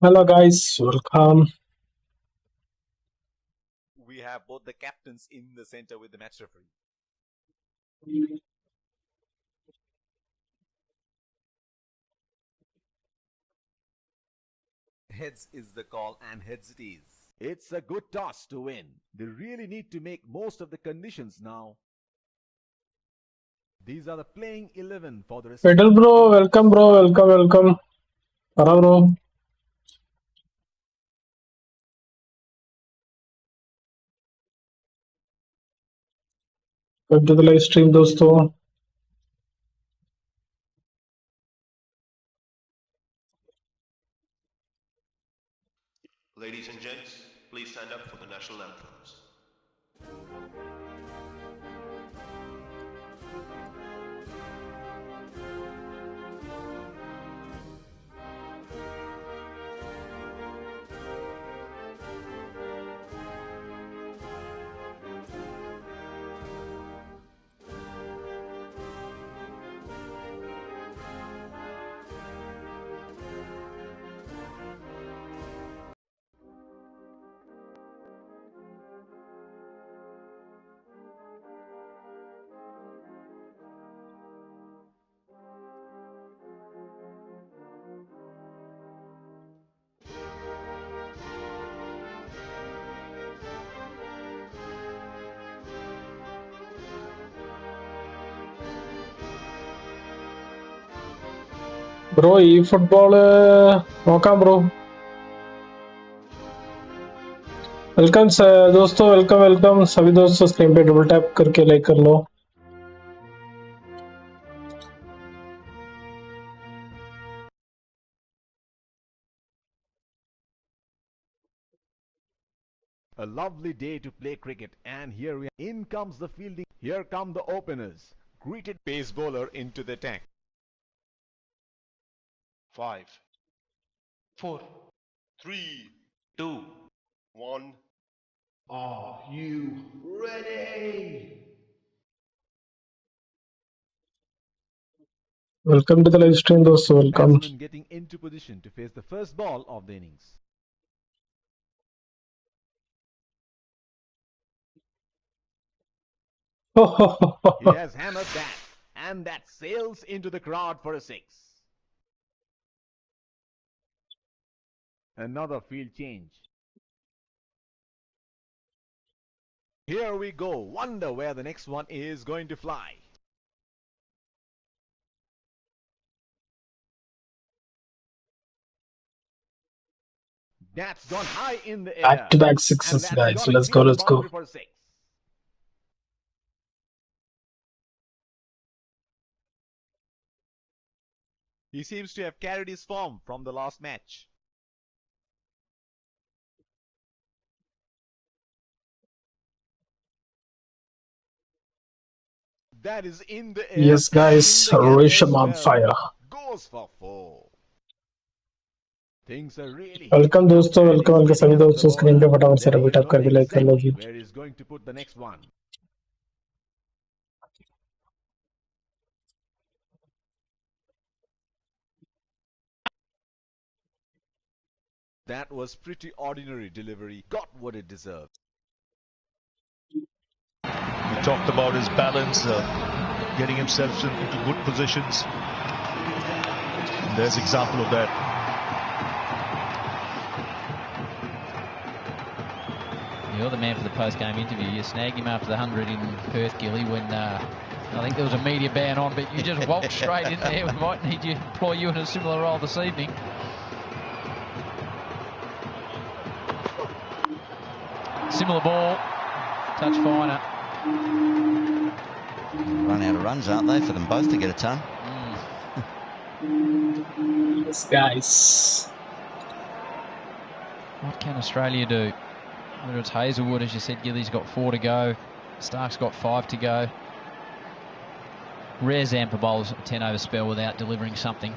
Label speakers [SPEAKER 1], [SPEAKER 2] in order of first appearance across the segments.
[SPEAKER 1] Hello guys, welcome.
[SPEAKER 2] We have both the captains in the center with the match referee. Heads is the call, and heads it is. It's a good toss to win. They really need to make most of the conditions now. These are the playing 11 for the
[SPEAKER 1] Pedal
[SPEAKER 2] respective
[SPEAKER 1] bro,
[SPEAKER 2] teams.
[SPEAKER 1] welcome bro, welcome. Para bro, welcome to the live stream दोस्तों.
[SPEAKER 3] Ladies and gents, please stand up for the national anthems.
[SPEAKER 1] Bro, ये football मौका bro. Welcome दोस्तों, welcome सभी दोस्तों. Screen पे double tap करके like कर लो.
[SPEAKER 2] A lovely day to play cricket, and here we are. In comes the fielding. Here come the openers. Greeted pace bowler into the tank.
[SPEAKER 3] 5, 4, 3, 2, 1.
[SPEAKER 4] Are you ready?
[SPEAKER 1] Welcome to the live stream दोस्तों, welcome.
[SPEAKER 2] Batsman getting into position to face the first ball of the innings. He has hammered that, and that sails into the crowd for a six. Another field change. Here we go. Wonder where the next one is going to fly. That's gone high in the air.
[SPEAKER 1] Back to back
[SPEAKER 2] And
[SPEAKER 1] sixes
[SPEAKER 2] that's
[SPEAKER 1] guys.
[SPEAKER 2] gonna
[SPEAKER 1] Let's
[SPEAKER 2] clear
[SPEAKER 1] go,
[SPEAKER 2] the
[SPEAKER 1] let's go.
[SPEAKER 2] boundary for six. He seems to have carried his form from the last match. That is in the air.
[SPEAKER 1] Yes guys,
[SPEAKER 2] And in the gap
[SPEAKER 1] Rohit
[SPEAKER 2] as
[SPEAKER 1] Sharma on
[SPEAKER 2] well.
[SPEAKER 1] fire.
[SPEAKER 2] Goes for four. Things are really
[SPEAKER 1] welcome
[SPEAKER 2] heating up,
[SPEAKER 1] दोस्तों,
[SPEAKER 2] and
[SPEAKER 1] welcome
[SPEAKER 2] he's
[SPEAKER 1] welcome सभी
[SPEAKER 2] picking up the
[SPEAKER 1] दोस्तों. Screen पे
[SPEAKER 2] bowler,
[SPEAKER 1] फटाफट से
[SPEAKER 2] letting
[SPEAKER 1] double
[SPEAKER 2] him
[SPEAKER 1] tap
[SPEAKER 2] know
[SPEAKER 1] करके like कर लो जी.
[SPEAKER 2] exactly where he's going to put the next one. That was pretty ordinary delivery. Got what it deserved.
[SPEAKER 4] We talked about his balance, getting himself into good positions. And there's example of that.
[SPEAKER 5] You're the man for the post-game interview. You snagged him after the 100 in Perth, Gilly, when I think there was a media ban on, but you just walked straight in there. We might need to employ you in a similar role this evening. Similar ball, touch finer.
[SPEAKER 6] Run out of runs, aren't they, for them both to get a ton?
[SPEAKER 1] Yes guys.
[SPEAKER 5] What can Australia do? Whether it's Hazelwood, as you said, Gilly's got 4 to go. Stark's got 5 to go. Rare Zampa bowls a 10-over spell without delivering something.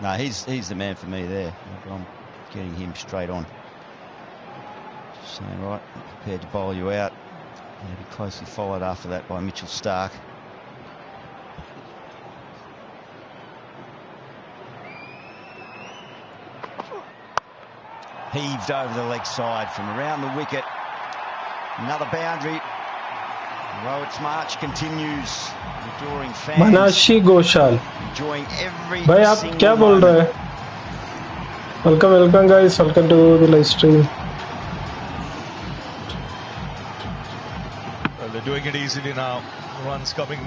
[SPEAKER 6] No, he's the man for me there. I'm getting him straight on. Just saying, right, I'm prepared to bowl you out. He'll be closely followed after that by Mitchell Stark. heaved over the leg side from around the wicket. Another boundary. Rohit's march continues. Adoring fans.
[SPEAKER 1] मनाशी Ghoshal
[SPEAKER 6] Enjoying every
[SPEAKER 1] भाई आप
[SPEAKER 6] single
[SPEAKER 1] क्या बोल रहे
[SPEAKER 6] moment.
[SPEAKER 1] हैं? Welcome guys, welcome to the live stream.
[SPEAKER 4] Well, they're doing it easily now. Runs coming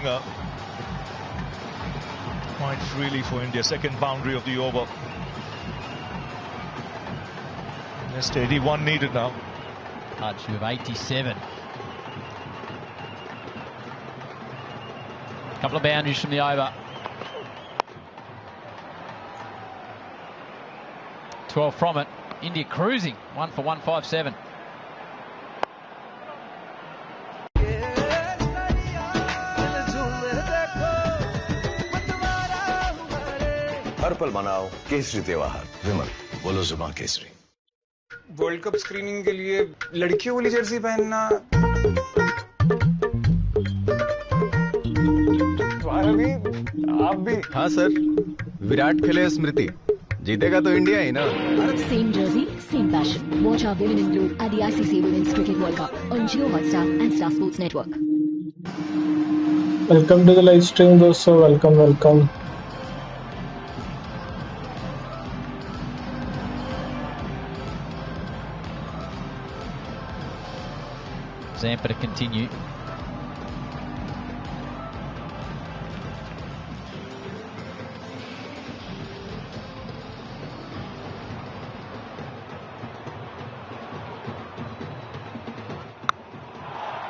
[SPEAKER 4] quite freely for India. Second boundary of the over. Just 81 needed now.
[SPEAKER 5] Touch of 87. Couple of boundaries from the over. 12 from it. India cruising. 1 for 157.
[SPEAKER 7] हर पल मनाओ केसरी त्योहार. विमल, बोलो जुबान Kesari.
[SPEAKER 8] World cup screening के लिए लड़कियों वाली Jersey पहनना. आप भी.
[SPEAKER 9] हाँ सर, विराट खेले स्मृति, जीतेगा तो इंडिया ही ना.
[SPEAKER 10] Same jersey, same passion. Watch our women in blue at the ICC Women's Cricket World Cup on Jio Hotstar and Star Sports Network.
[SPEAKER 1] Welcome to the live stream दोस्तों, welcome.
[SPEAKER 5] Zampa to continue.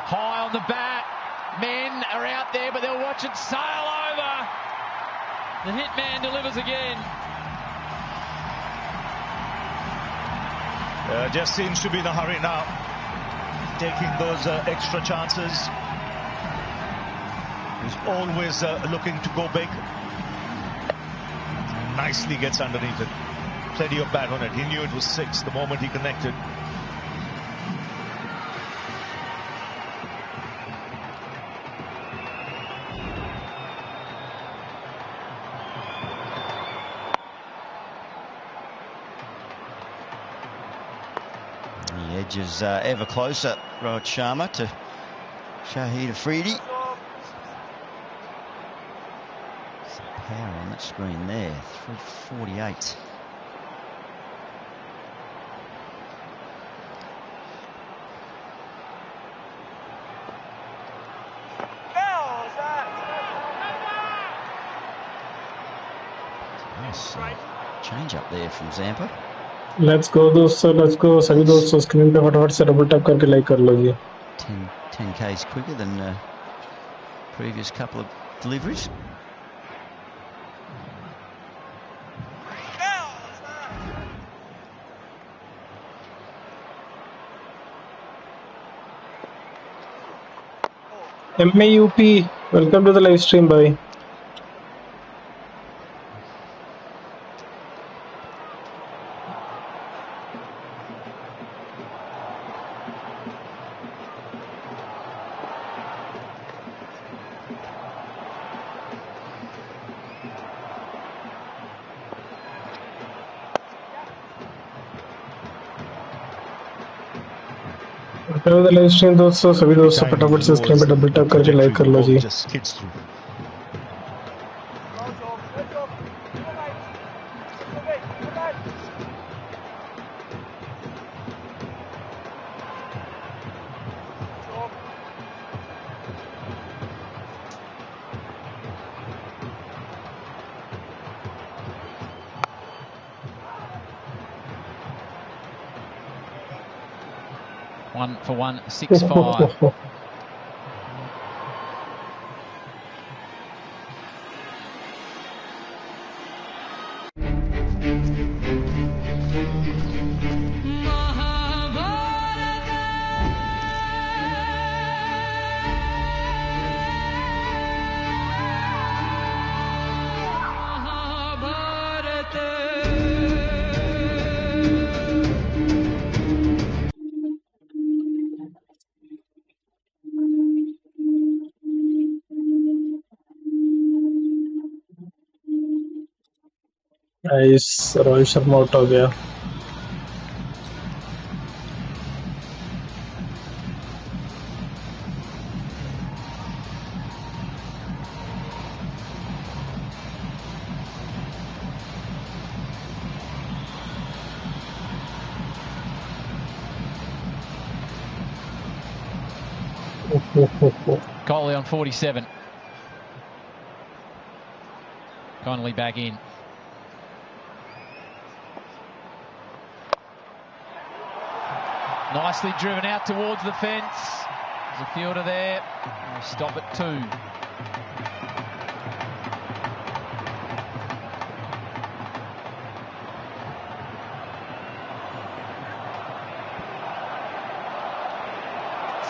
[SPEAKER 5] High on the bat. Men are out there, but they'll watch it sail over. The hitman delivers again.
[SPEAKER 4] Just seems to be in a hurry now. Taking those extra chances. He's always looking to go big. Nicely gets underneath it. Plenty of bat on it. He knew it was 6 the moment he connected.
[SPEAKER 6] The edge is ever closer. Rohit Sharma to Shahid Afridi. Some power on that screen there. 348. Nice change up there from Zampa.
[SPEAKER 1] Let's go दोस्तों, let's go. सभी दोस्तों screen पे फटाफट से double tap करके like कर लो जी.
[SPEAKER 6] 10 Ks quicker than previous couple of deliveries.
[SPEAKER 1] MAUP, welcome to the live stream भाई. लाइव स्ट्रीम दोस्तों, सभी दोस्तों फटाफट से स्क्रीन पे डबल टैप करके लाइक कर लो जी.
[SPEAKER 4] Just skids through.
[SPEAKER 5] One for 165.
[SPEAKER 1] Rohit Sharma out हो गया.
[SPEAKER 5] Kohli on 47. Connolly back in. Nicely driven out towards the fence. There's a fielder there. They stop at 2.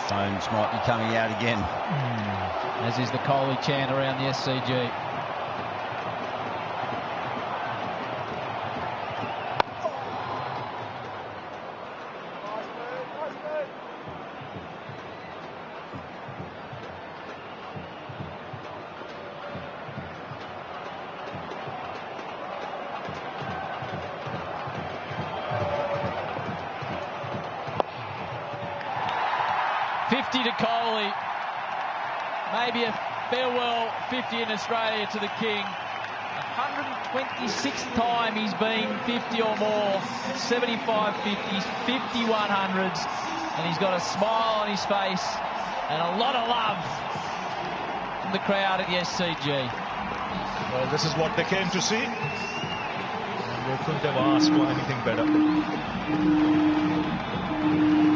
[SPEAKER 6] Stones might be coming out again.
[SPEAKER 5] As is the Kohli chant around the SCG. To Kohli, maybe a farewell 50 in Australia to the King. 126th time he's been 50 or more, 75 50s, 51 hundreds, and he's got a smile on his face and a lot of love from the crowd at the SCG.
[SPEAKER 4] Well, this is what they came to see. They couldn't have asked for anything better.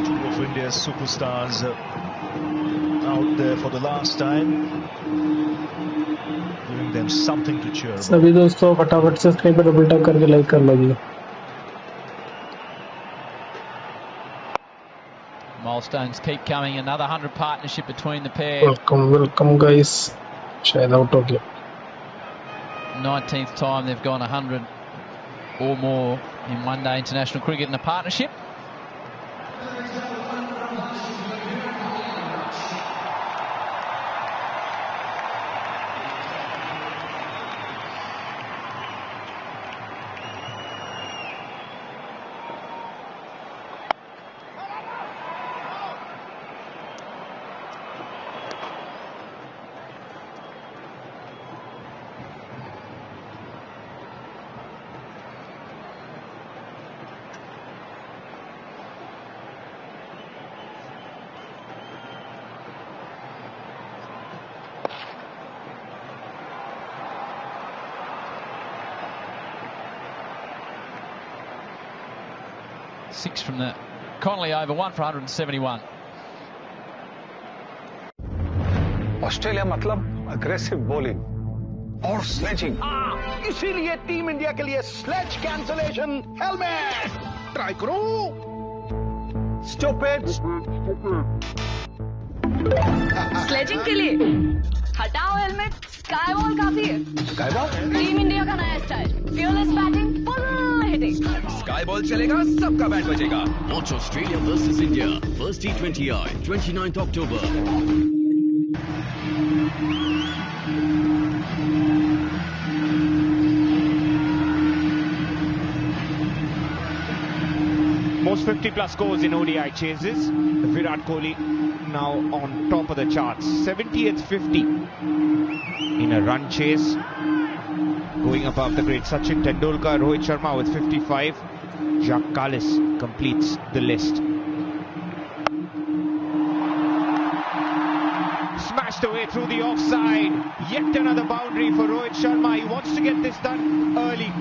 [SPEAKER 4] Two of India's superstars out there for the last time, giving them something to cheer about.
[SPEAKER 1] सभी दोस्तों फटाफट से screen पे double tap करके like कर लो जी.
[SPEAKER 5] Milestones keep coming. Another 100 partnership between the pair.
[SPEAKER 1] Welcome guys. शायद out हो गया.
[SPEAKER 5] 19th time they've gone 100 or more in one-day international cricket in a partnership. Six from the Connolly over, 1 for 171.
[SPEAKER 11] Australia मतलब aggressive bowling और sledging. इसीलिए team India के लिए sledge cancellation helmet try करो. Stupid.
[SPEAKER 10] Sledging के लिए हटाओ helmet. Sky ball काफी है.
[SPEAKER 11] स्काई बॉल
[SPEAKER 10] टीम इंडिया का नया style. Fearless batting, full hitting.
[SPEAKER 12] SKY ball चलेगा, सबका बैट बजेगा. Watch Australia versus India, first T20I, 29th October.
[SPEAKER 13] Most 50-plus scores in ODI chases. Virat Kohli now on top of the charts. 70th 50 in a run chase. Going above the great Sachin Tendulkar, Rohit Sharma with 55. Jacques Kallis completes the list. Smashed away through the offside. Yet another boundary for Rohit Sharma. He wants to get this done early.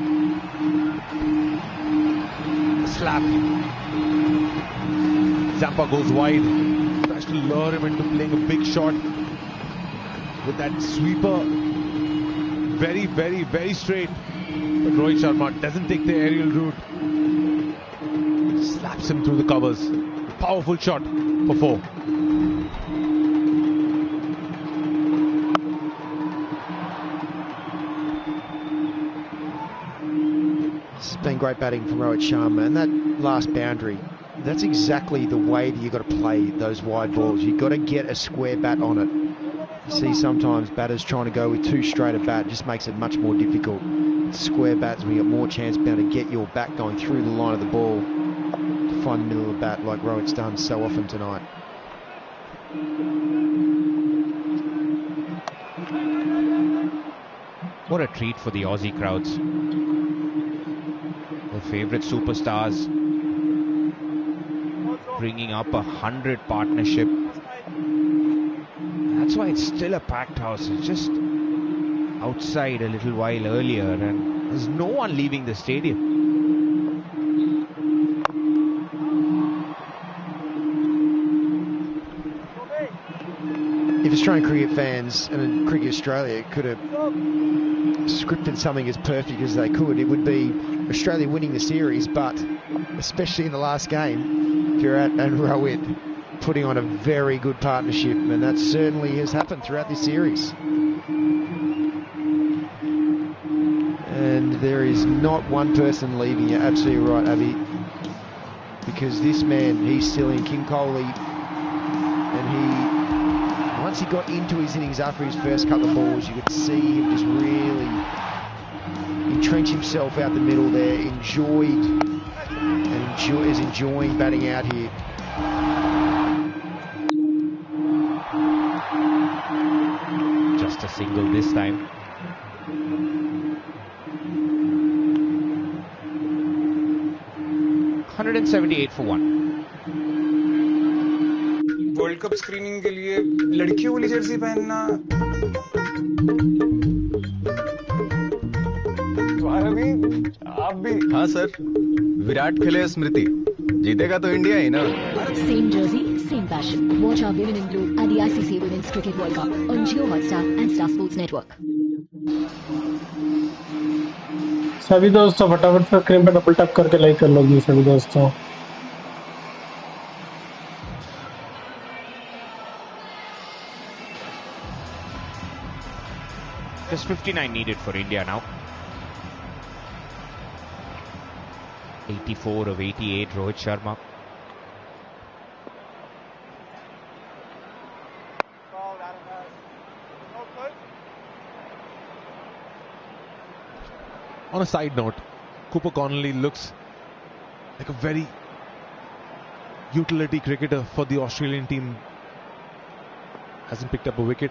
[SPEAKER 13] Slap. Zampa goes wide. Tries to lure him into playing a big shot with that sweeper. Very, very, very straight. But Rohit Sharma doesn't take the aerial route. Slaps him through the covers. Powerful shot for 4.
[SPEAKER 14] It's been great batting from Rohit Sharma, and that last boundary, that's exactly the way that you've got to play those wide balls. You've got to get a square bat on it. You see sometimes batters trying to go with too straight a bat, just makes it much more difficult. Square bats, when you got more chance being able to get your bat going through the line of the ball to find the middle of the bat like Rohit's done so often tonight.
[SPEAKER 13] What a treat for the Aussie crowds. The favourite superstars bringing up 100 partnership. That's why it's still a packed house. It's just outside a little while earlier, and there's no one leaving the stadium.
[SPEAKER 14] If Australian cricket fans and Cricket Australia could have scripted something as perfect as they could, it would be Australia winning the series, but especially in the last game, Virat and Rohit putting on a very good partnership, and that certainly has happened throughout this series. And there is not one person leaving. You're absolutely right, Abby, because this man, he's still in. King Kohli, and once he got into his innings after his first couple of balls, you could see him just really entrench himself out the middle there, is enjoying batting out here.
[SPEAKER 13] Just a single this time. $178 for one.
[SPEAKER 8] World cup screening के लिए लड़कियों वाली Jersey पहनना आप भी।
[SPEAKER 9] हाँ sir, Virat खेले स्मृति, जीतेगा तो इंडिया ही ना।
[SPEAKER 10] Same jersey, same passion. Watch our Women in Blue at the ICC Women's Cricket World Cup on Jio Hotstar and Star Sports Network.
[SPEAKER 1] सभी दोस्तों फटाफट से स्क्रीन पे डबल टैप करके लाइक कर लोगी सभी दोस्तों।
[SPEAKER 13] Just 59 needed for India now. 84 of 88, Rohit Sharma.
[SPEAKER 15] On a side note, Cooper Connolly looks like a very utility cricketer for the Australian team. Hasn't picked up a wicket.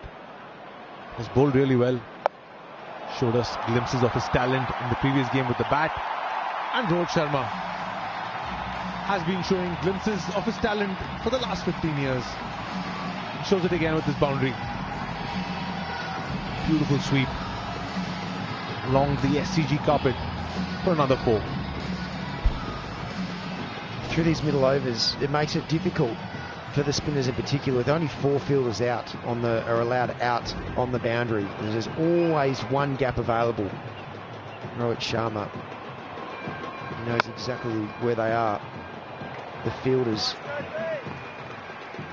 [SPEAKER 15] Has bowled really well. Showed us glimpses of his talent in the previous game with the bat. And Rohit Sharma has been showing glimpses of his talent for the last 15 years. He shows it again with his boundary. Beautiful sweep along the SCG carpet for another 4.
[SPEAKER 14] Through these middle overs, it makes it difficult for the spinners in particular, with only 4 fielders out are allowed out on the boundary. There's always one gap available. Rohit Sharma, he knows exactly where they are, the fielders.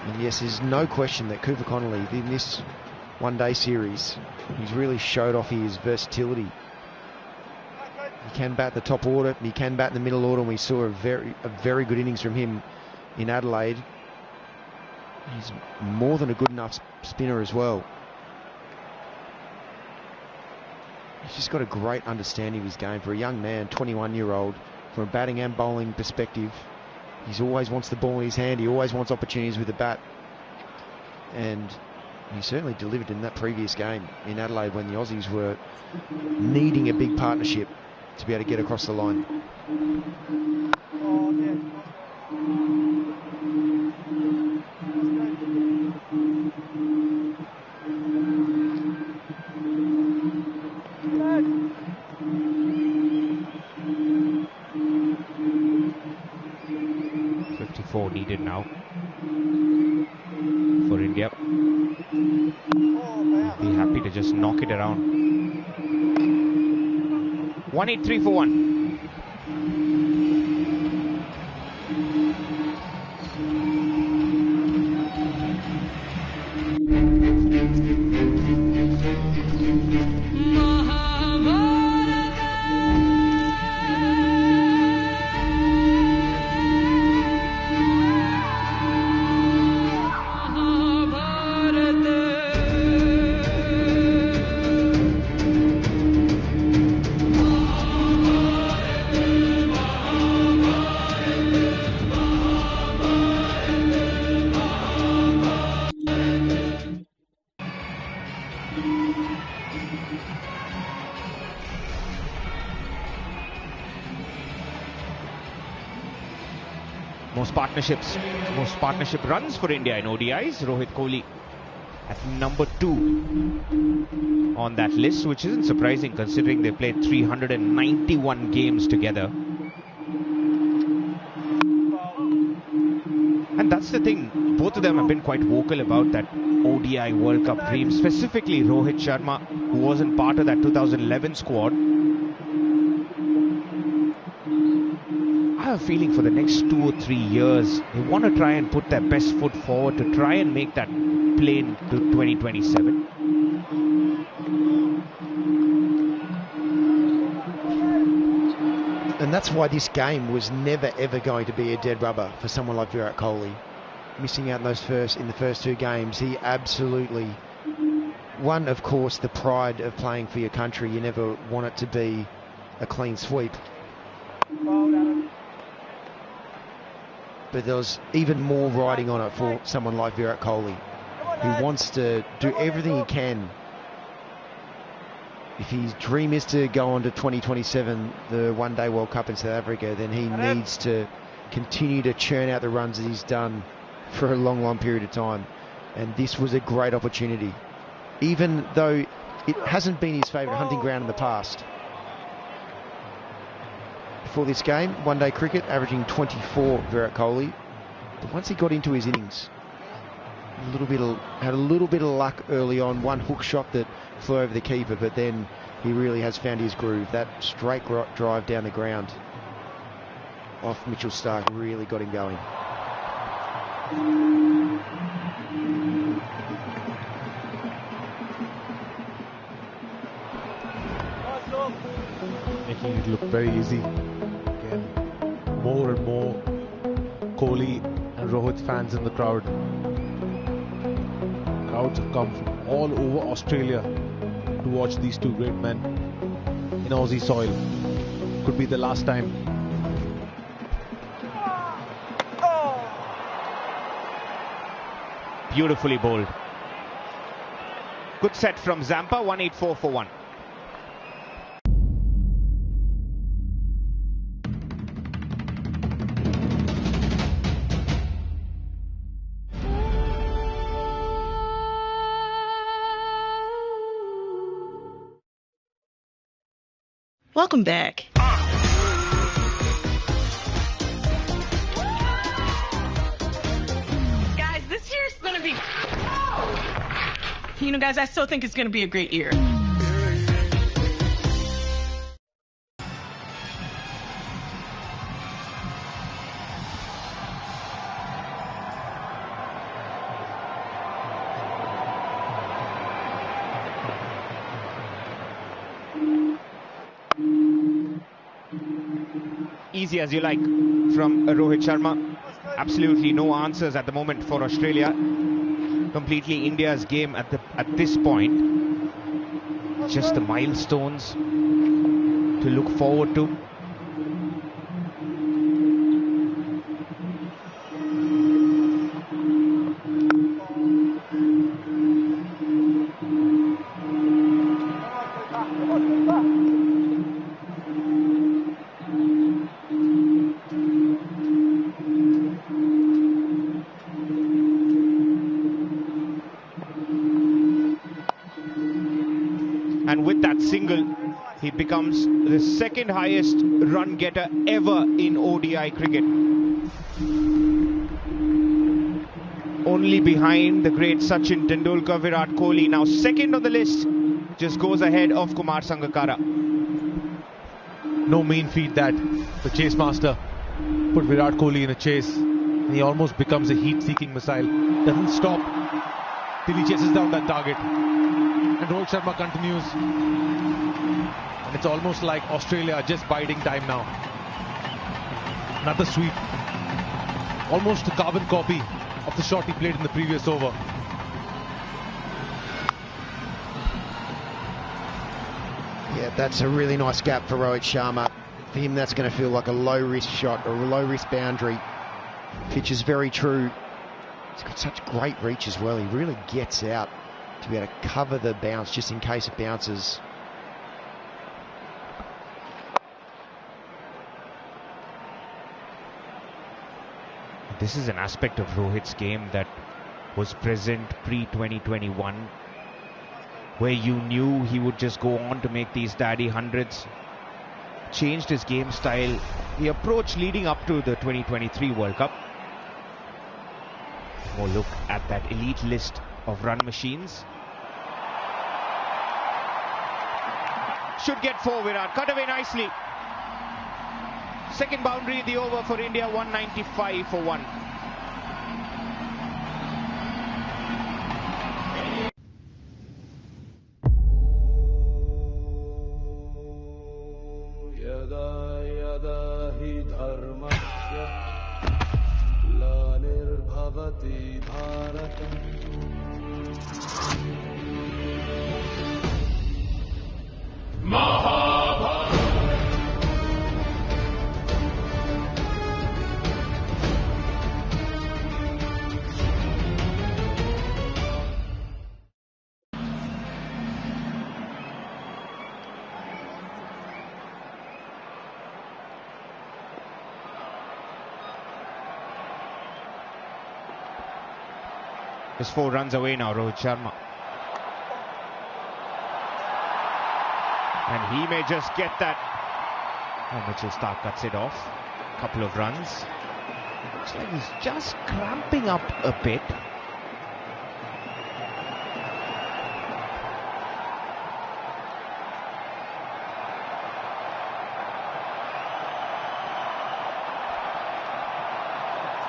[SPEAKER 14] And yes, there's no question that Cooper Connolly, in this one-day series, he's really showed off his versatility. He can bat the top order, he can bat the middle order, and we saw a very good innings from him in Adelaide. He's more than a good enough spinner as well. He's just got a great understanding of his game for a young man, 21-year-old, from a batting and bowling perspective. He always wants the ball in his hand, he always wants opportunities with the bat. And he certainly delivered in that previous game in Adelaide when the Aussies were needing a big partnership to be able to get across the line.
[SPEAKER 13] Needed now for India. Be happy to just knock it around. 183 for 1. Most partnership runs for India in ODIs. Rohit Kohli at number 2 on that list, which isn't surprising considering they played 391 games together. And that's the thing, both of them have been quite vocal about that ODI World Cup dream, specifically Rohit Sharma, who wasn't part of that 2011 squad. I have a feeling for the next 2 or 3 years, they want to try and put their best foot forward to try and make that plane to 2027.
[SPEAKER 14] And that's why this game was never ever going to be a dead rubber for someone like Virat Kohli. Missing out in the first 2 games, he absolutely won, of course, the pride of playing for your country. You never want it to be a clean sweep. But there was even more riding on it for someone like Virat Kohli, who wants to do everything he can. If his dream is to go on to 2027, the one-day World Cup in South Africa, then he needs to continue to churn out the runs that he's done for a long, long period of time. And this was a great opportunity, even though it hasn't been his favourite hunting ground in the past. Before this game, one-day cricket, averaging 24, Virat Kohli. But once he got into his innings, had a little bit of luck early on. One hook shot that flew over the keeper, but then he really has found his groove. That straight drive down the ground off Mitchell Starc really got him going.
[SPEAKER 15] Making it look very easy. Again, more and more Kohli and Rohit fans in the crowd. Crowds have come from all over Australia to watch these two great men in Aussie soil. Could be the last time.
[SPEAKER 13] Beautifully bowled. Good set from Zampa, 184 for 1.
[SPEAKER 16] Welcome back. Guys, this year's gonna be... You know, guys, I still think it's gonna be a great year.
[SPEAKER 13] Easy as you like from Rohit Sharma. Absolutely no answers at the moment for Australia. Completely India's game at this point. Just the milestones to look forward to. And with that single, he becomes the second highest run getter ever in ODI cricket. Only behind the great Sachin Tendulkar, Virat Kohli. Now second on the list, just goes ahead of Kumar Sangakkara.
[SPEAKER 15] No mean feat that. The chase master put Virat Kohli in a chase. And he almost becomes a heat-seeking missile. Doesn't stop till he chases down that target. And Rohit Sharma continues. And it's almost like Australia are just biding time now. Another sweep. Almost a carbon copy of the shot he played in the previous over.
[SPEAKER 14] Yeah, that's a really nice gap for Rohit Sharma. For him, that's going to feel like a low-risk shot or a low-risk boundary. Pitch is very true. He's got such great reach as well. He really gets out to be able to cover the bounce just in case it bounces.
[SPEAKER 13] This is an aspect of Rohit's game that was present pre-2021, where you knew he would just go on to make these daddy hundreds. Changed his game style, the approach leading up to the 2023 World Cup. More look at that elite list of run machines. Should get 4, Virat. Cut away nicely. Second boundary in the over for India, 195 for 1. Just 4 runs away now, Rohit Sharma. And he may just get that. And Mitchell Starc cuts it off. Couple of runs. Looks like he's just cramping up a bit.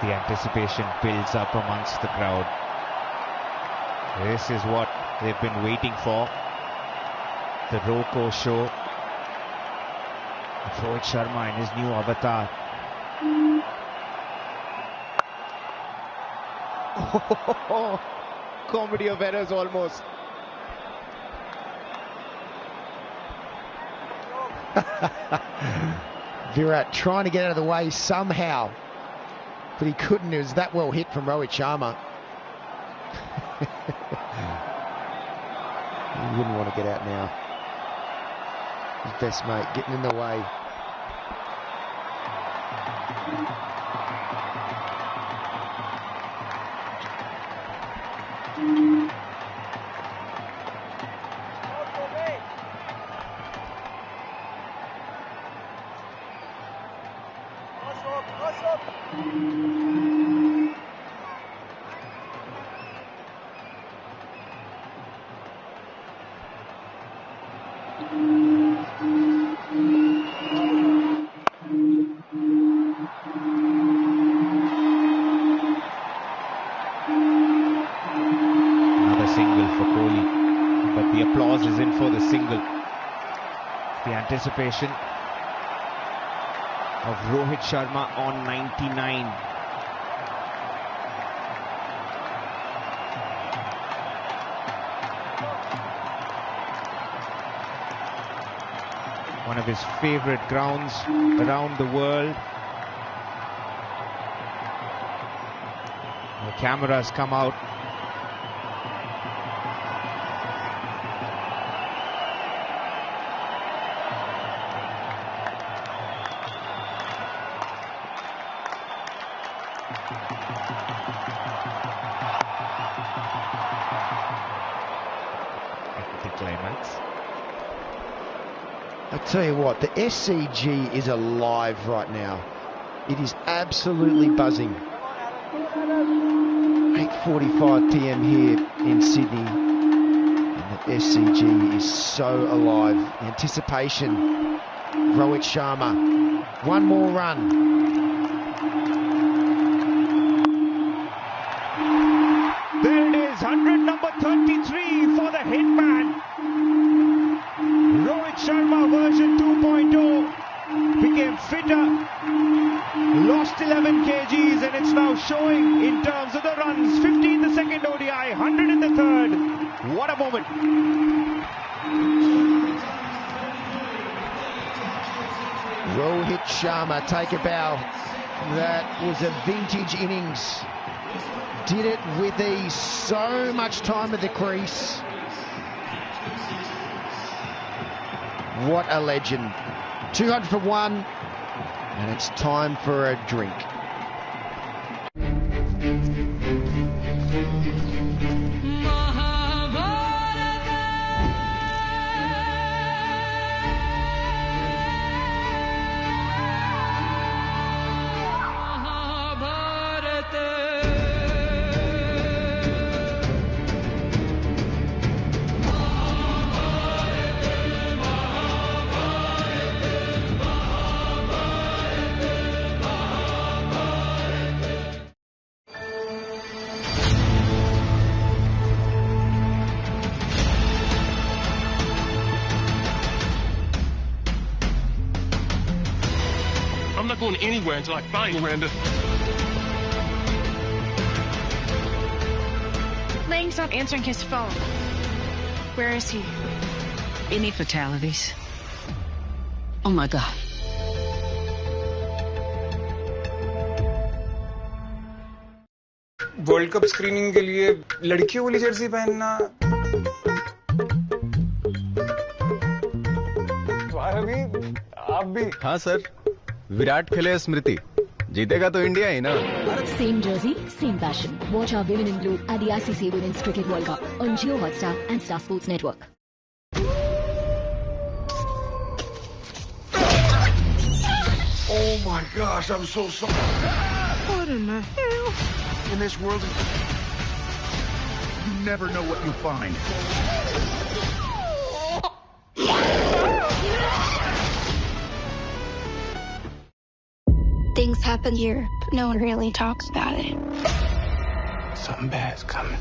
[SPEAKER 13] The anticipation builds up amongst the crowd. This is what they've been waiting for. The Roko show. Rohit Sharma in his new avatar. Comedy of errors almost.
[SPEAKER 14] Virat trying to get out of the way somehow, but he couldn't. It was that well hit from Rohit Sharma. He wouldn't want to get out now. His best mate getting in the way.
[SPEAKER 13] Anticipation of Rohit Sharma on 99. One of his favorite grounds around the world. The cameras come out. I tell you what, the SCG is alive right now. It is absolutely buzzing. 8:45 p.m. here in Sydney, and the SCG is so alive. The anticipation. Rohit Sharma, one more run. There it is, 100 number 33 for the hitman. Rohit Sharma version 2.0 became fitter, lost 11 kgs, and it's now showing in terms of the runs. 50 in the second ODI, 100 in the third. What a moment.
[SPEAKER 14] Rohit Sharma, take a bow. That was a vintage innings. Did it with ease. So much time at the crease. What a legend. 200 for 1, and it's time for a drink.
[SPEAKER 3] going to like bang, Miranda.
[SPEAKER 16] Lang's not answering his phone. Where is he?
[SPEAKER 17] Any fatalities? Oh my God.
[SPEAKER 8] World cup screening के लिए लड़कियों वाली Jersey पहनना। रवि, आप भी?
[SPEAKER 9] हाँ sir, Virat खेले स्मृति, जीतेगा तो इंडिया ही ना।
[SPEAKER 10] Same jersey, same passion. Watch our Women in Blue at the ICC Women's Cricket World Cup on Jio Hotstar and Star Sports Network.
[SPEAKER 11] Oh my gosh, I'm so sorry.
[SPEAKER 16] What in the hell?
[SPEAKER 11] In this world, you never know what you'll find.
[SPEAKER 18] Things happen here, but no one really talks about it.
[SPEAKER 11] Something bad's coming.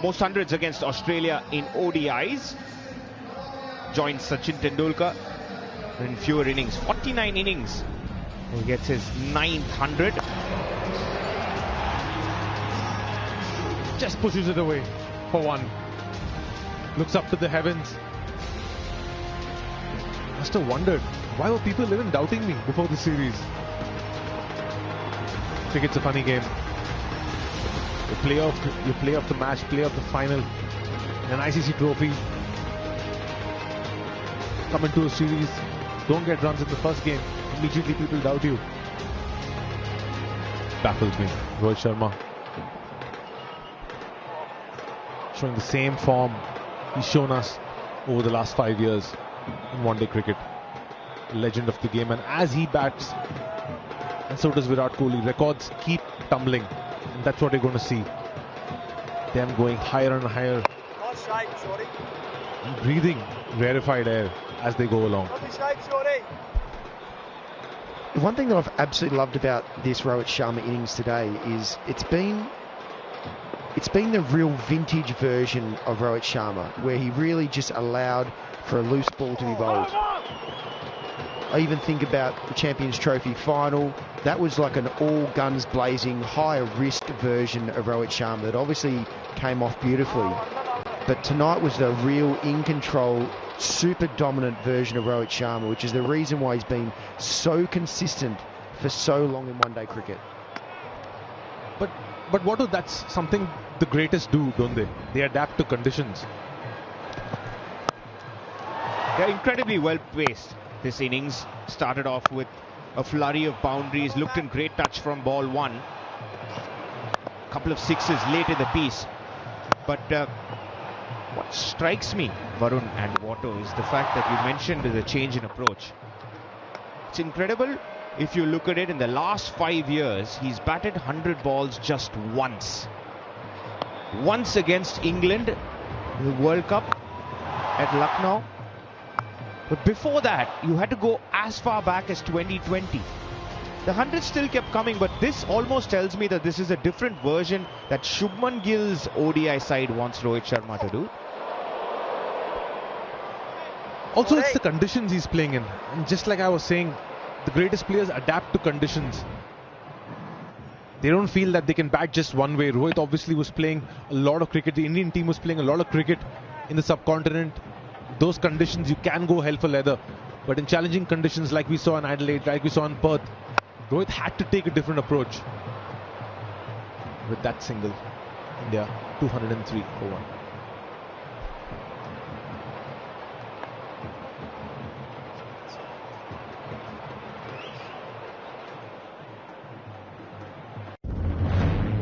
[SPEAKER 13] Most hundreds against Australia in ODIs. Joins Sachin Tendulkar in fewer innings, 49 innings. He gets his 900.
[SPEAKER 15] Just pushes it away for one. Looks up to the heavens. Must have wondered, why were people even doubting me before the series? Cricket's a funny game. You play off the match, play off the final, an ICC trophy. Come into a series, don't get runs in the first game, immediately people doubt you. Baffles me. Rohit Sharma showing the same form he's shown us over the last 5 years in one-day cricket. Legend of the game, and as he bats, and so does Virat Kohli, records keep tumbling. And that's what you're going to see. Them going higher and higher. And breathing rarefied air as they go along.
[SPEAKER 14] The one thing that I've absolutely loved about this Rohit Sharma innings today is it's been the real vintage version of Rohit Sharma, where he really just allowed for a loose ball to be bowled. I even think about the Champions Trophy final. That was like an all guns blazing, high risk version of Rohit Sharma that obviously came off beautifully. But tonight was the real in control, super dominant version of Rohit Sharma, which is the reason why he's been so consistent for so long in one-day cricket.
[SPEAKER 15] But what do that's something the greatest do, don't they? They adapt to conditions.
[SPEAKER 13] They're incredibly well placed. This innings started off with a flurry of boundaries, looked in great touch from ball one. A couple of sixes late in the piece. But what strikes me, Varun and Watto, is the fact that you mentioned the change in approach. It's incredible. If you look at it, in the last 5 years, he's batted 100 balls just once. Once against England, the World Cup at Lucknow. But before that, you had to go as far back as 2020. The 100 still kept coming, but this almost tells me that this is a different version that Shubman Gill's ODI side wants Rohit Sharma to do.
[SPEAKER 15] Also, it's the conditions he's playing in. And just like I was saying, the greatest players adapt to conditions. They don't feel that they can bat just one way. Rohit obviously was playing a lot of cricket. The Indian team was playing a lot of cricket in the subcontinent, those conditions you can go hell for leather. But in challenging conditions like we saw in Adelaide, like we saw in Perth, Rohit had to take a different approach. With that single, India 203 for 1.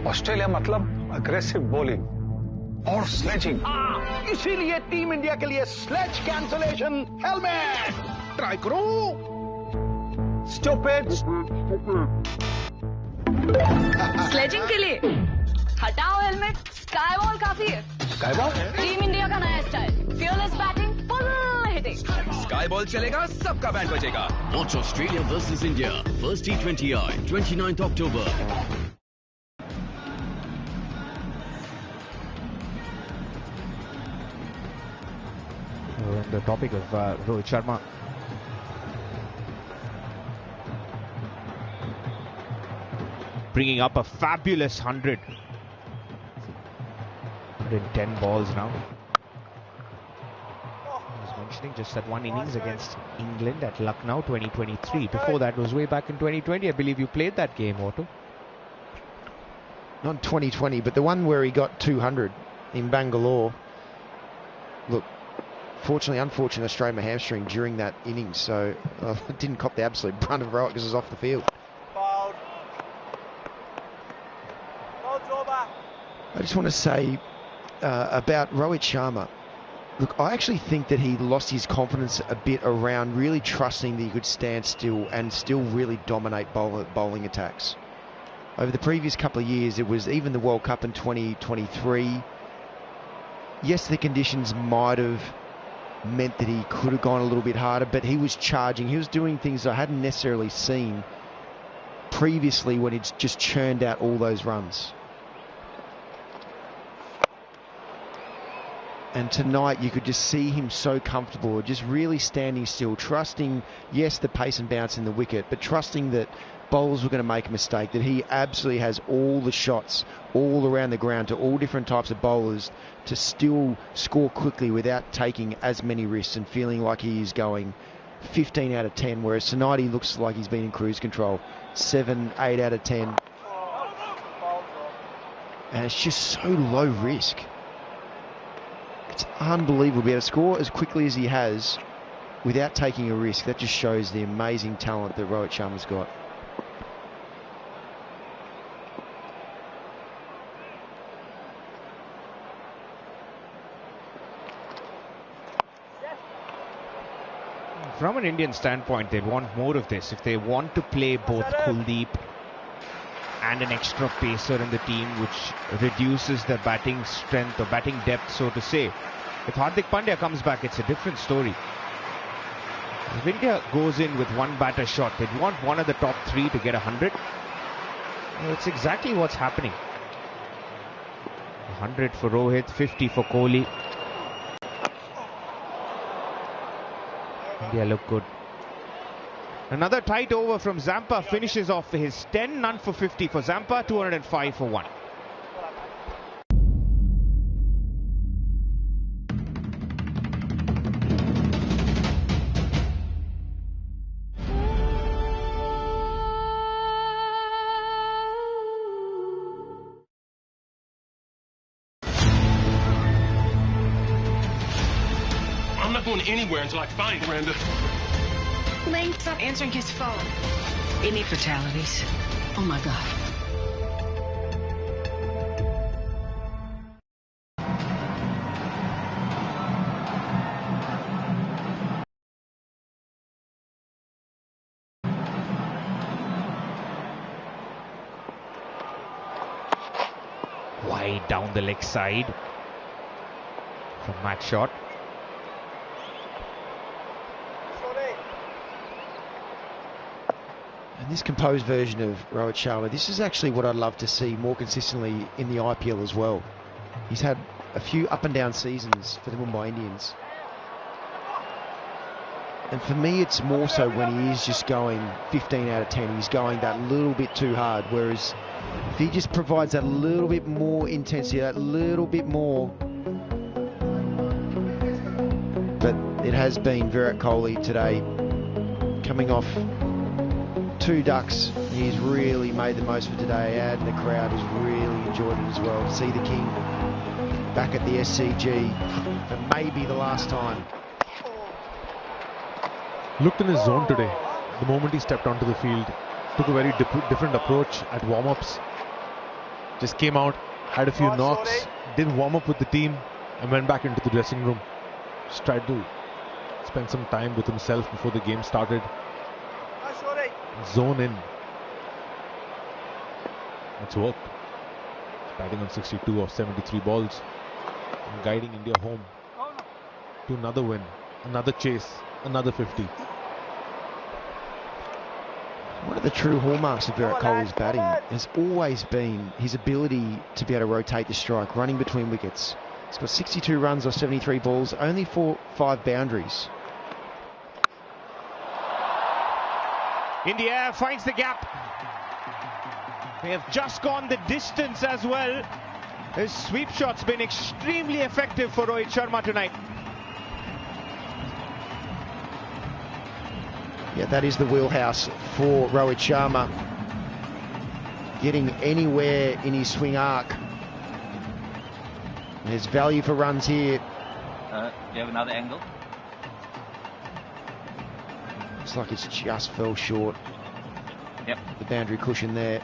[SPEAKER 11] Australia मतलब aggressive bowling और sledging, इसीलिए team India के लिए sledge cancellation helmet try करो। Stupid.
[SPEAKER 19] Sledging के लिए हटाओ helmet, sky ball काफी है।
[SPEAKER 11] स्काई बॉल
[SPEAKER 19] टीम इंडिया का नया style, fearless batting, full hitting.
[SPEAKER 12] SKY ball चलेगा, सबका बैट बचेगा। Watch Australia versus India, first T20I, 29th October.
[SPEAKER 13] On the topic of Rohit Sharma, bringing up a fabulous 100. 110 balls now. I was mentioning just that one innings against England at Lucknow 2023. Before that was way back in 2020. I believe you played that game, Otto.
[SPEAKER 14] Not 2020, but the one where he got 200 in Bangalore. Look, unfortunately, strained my hamstring during that innings, so I didn't cop the absolute brunt of it because it was off the field. I just want to say about Rohit Sharma. Look, I actually think that he lost his confidence a bit around really trusting that he could stand still and still really dominate bowling attacks. Over the previous couple of years, it was even the World Cup in 2023. Yes, the conditions might have meant that he could have gone a little bit harder, but he was charging. He was doing things I hadn't necessarily seen previously when he'd just churned out all those runs. And tonight you could just see him so comfortable, just really standing still, trusting, yes, the pace and bounce in the wicket, but trusting that bowlers were going to make a mistake, that he absolutely has all the shots all around the ground to all different types of bowlers to still score quickly without taking as many risks and feeling like he is going 15 out of 10, whereas tonight he looks like he's been in cruise control, 7, 8 out of 10. And it's just so low risk. It's unbelievable to be able to score as quickly as he has without taking a risk. That just shows the amazing talent that Rohit Sharma's got.
[SPEAKER 13] From an Indian standpoint, they want more of this. If they want to play both Kuldeep and an extra pacer in the team, which reduces their batting strength or batting depth, so to say. If Hardik Pandya comes back, it's a different story. If India goes in with one batter shot, they'd want one of the top three to get 100. Well, it's exactly what's happening. 100 for Rohit, 50 for Kohli. India look good. Another tight over from Zampa finishes off his 10, none for 50 for Zampa, 205 for 1.
[SPEAKER 3] I'm not going anywhere until I find Miranda.
[SPEAKER 16] Lane, stop answering his phone.
[SPEAKER 17] Any fatalities? Oh my God.
[SPEAKER 13] Wide down the leg side from Matt Shot.
[SPEAKER 14] And this composed version of Rohit Sharma, this is actually what I'd love to see more consistently in the IPL as well. He's had a few up and down seasons for the Mumbai Indians. And for me, it's more so when he is just going 15 out of 10. He's going that little bit too hard. Whereas if he just provides that little bit more intensity, that little bit more but it has been Virat Kohli today, coming off 2 ducks. He's really made the most of today, and the crowd has really enjoyed it as well. To see the King back at the SCG for maybe the last time.
[SPEAKER 15] Looked in his zone today. The moment he stepped onto the field, took a very different approach at warm-ups. Just came out, had a few knocks, didn't warm up with the team, and went back into the dressing room. Just tried to spend some time with himself before the game started. Zone in. It's worked. Batting on 62 of 73 balls and guiding India home to another win, another chase, another 50.
[SPEAKER 14] One of the true hallmarks of Virat Kohli's batting has always been his ability to be able to rotate the strike, running between wickets. He's got 62 runs off 73 balls, only 5 boundaries.
[SPEAKER 13] India finds the gap. They have just gone the distance as well. His sweep shot's been extremely effective for Rohit Sharma tonight.
[SPEAKER 14] Yeah, that is the wheelhouse for Rohit Sharma. Getting anywhere in his swing arc. There's value for runs here.
[SPEAKER 20] Do you have another angle?
[SPEAKER 14] Looks like it's just fell short.
[SPEAKER 20] Yep.
[SPEAKER 14] The boundary cushion there.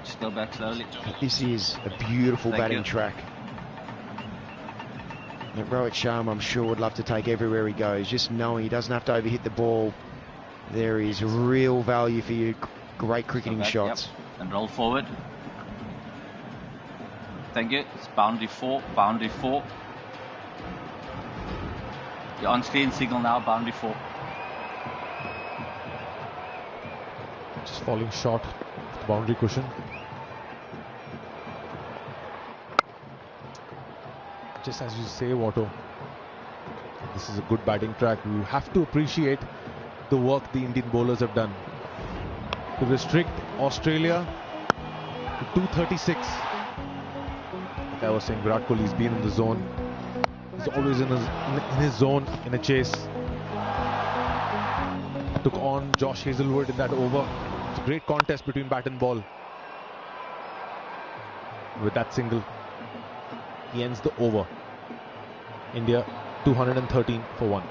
[SPEAKER 20] Just go back slowly.
[SPEAKER 14] But this is a beautiful batting track. That Rohit Sharma, I'm sure, would love to take everywhere he goes, just knowing he doesn't have to overhit the ball. There is real value for your great cricketing shots.
[SPEAKER 20] Yep. And roll forward. Thank you. It's boundary 4, boundary 4. Your on-screen signal now, boundary 4.
[SPEAKER 15] Just falling short of the boundary cushion. Just as you say, Watto, this is a good batting track. You have to appreciate the work the Indian bowlers have done to restrict Australia to 236. Like I was saying, Virat Kohli's been in the zone. He's always in his zone in a chase. Took on Josh Hazlewood in that over. It's a great contest between bat and ball. With that single, he ends the over. India 213 for 1.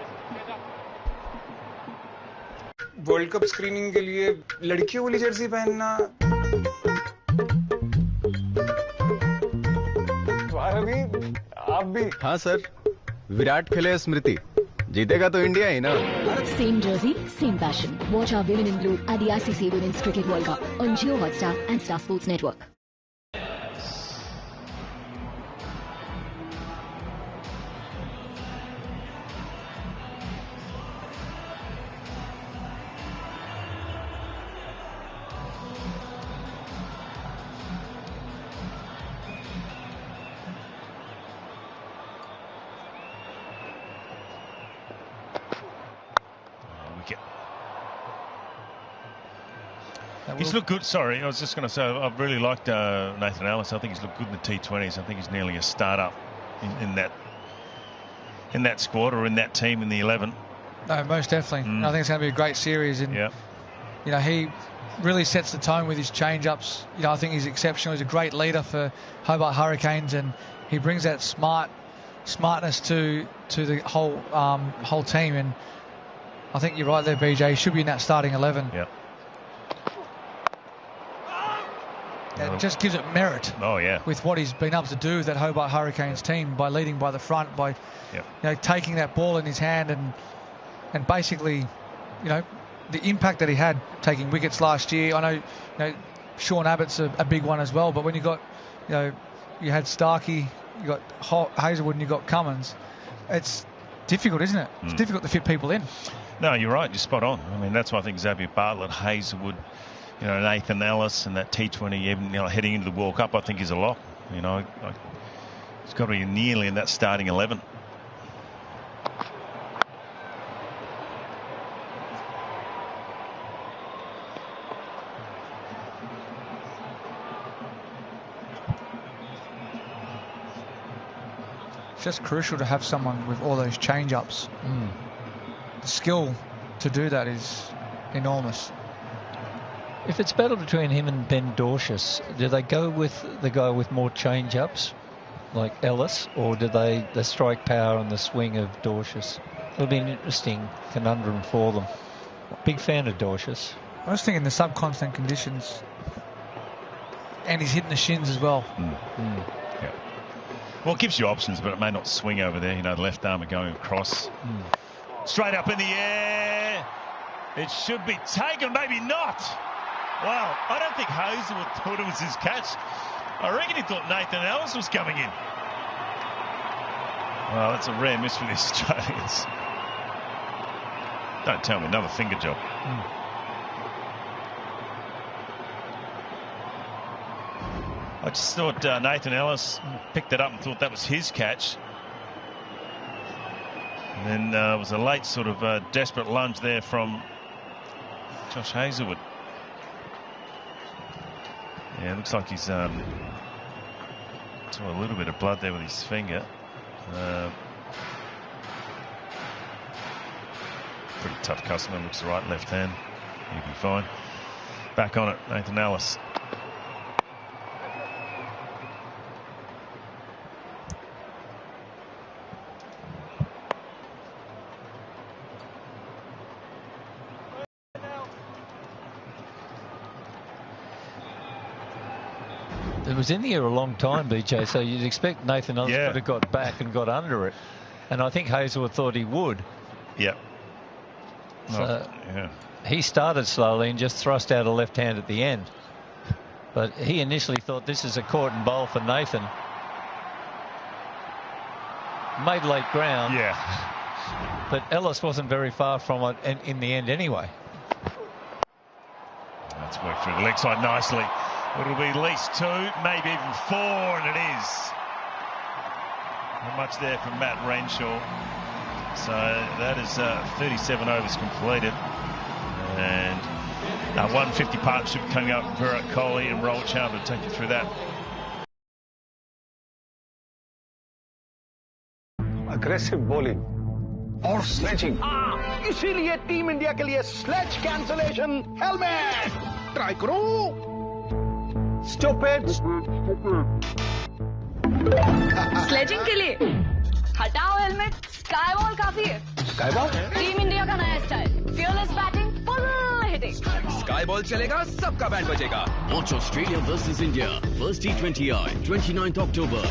[SPEAKER 8] World cup screening के लिए लड़कियों वाली Jersey पहनना।
[SPEAKER 9] आप भी। हाँ sir, Virat खेले स्मृति, जीतेगा तो इंडिया ही ना।
[SPEAKER 10] Same jersey, same passion. Watch our Women in Blue at the ICC Women's Cricket World Cup on Jio Hotstar and Star Sports Network.
[SPEAKER 21] He's looked good. Sorry, I was just going to say I've really liked Nathan Ellis. I think he's looked good in the T20s. I think he's nearly a startup in that squad or in that team in the 11.
[SPEAKER 22] No, most definitely. I think it's going to be a great series, and you know, he really sets the tone with his change-ups. You know, I think he's exceptional. He's a great leader for Hobart Hurricanes, and he brings that smartness to the whole team. And I think you're right there, BJ. He should be in that starting 11.
[SPEAKER 21] Yep.
[SPEAKER 22] It just gives it merit.
[SPEAKER 21] Oh yeah.
[SPEAKER 22] With what he's been able to do with that Hobart Hurricanes team by leading by the front, by you know, taking that ball in his hand and basically, you know, the impact that he had taking wickets last year. I know, you know, Sean Abbott's a big one as well, but when you got, you know, you had Starkey, you got Hazlewood, and you got Cummins, it's difficult, isn't it? It's difficult to fit people in.
[SPEAKER 21] No, you're right. You're spot on. I mean, that's why I think Xavier Bartlett, Hazlewood, you know, Nathan Ellis, and that T20, even, you know, heading into the World Cup, I think is a lock. You know, it's got to be nearly in that starting 11.
[SPEAKER 22] just crucial to have someone with all those change-ups. The skill to do that is enormous.
[SPEAKER 2] If it's battle between him and Ben Dorshus, do they go with the guy with more change-ups, like Ellis, or do they the strike power and the swing of Dorshus? It'll be an interesting conundrum for them. Big fan of Dorshus.
[SPEAKER 22] I was thinking the subcontinent conditions, and he's hitting the shins as well.
[SPEAKER 21] Yeah. Well, it gives you options, but it may not swing over there. You know, the left arm going across. Straight up in the air. It should be taken, maybe not. Wow, I don't think Hazelwood thought it was his catch. I reckon he thought Nathan Ellis was coming in. Well, that's a rare miss for the Australians. Don't tell me, another finger job. I just thought Nathan Ellis picked it up and thought that was his catch. And then it was a late sort of desperate lunge there from Josh Hazelwood. Yeah, it looks like he's saw a little bit of blood there with his finger. Pretty tough customer, looks right, left hand. He'll be fine. Back on it, Nathan Ellis.
[SPEAKER 2] It was in the air a long time, BJ, so you'd expect Nathan Ellis could have got back and got under it. And I think Hazelwood thought he would.
[SPEAKER 21] Yep.
[SPEAKER 2] So he started slowly and just thrust out a left hand at the end. But he initially thought this is a caught and bowl for Nathan. Made late ground.
[SPEAKER 21] Yeah.
[SPEAKER 2] But Ellis wasn't very far from it in the end anyway.
[SPEAKER 21] That's worked through the leg side nicely. It'll be at least 2, maybe even 4, and it is. Not much there from Matt Renshaw. So that is 37 overs completed. And a 150 partnership coming up. Virat Kohli and Rohit Sharma to take you through that.
[SPEAKER 11] Aggressive bowling और sledging. इसीलिए team India के लिए sledge cancellation helmet. Try करो. Stupid.
[SPEAKER 19] Sledging के लिए हटाओ helmet, sky ball काफी है।
[SPEAKER 11] Sky ball?
[SPEAKER 19] टीम इंडिया का नया style, fearless batting, full hitting।
[SPEAKER 12] Sky ball चलेगा, सबका बैट बजेगा। Watch Australia versus India, first T20I, 29th October.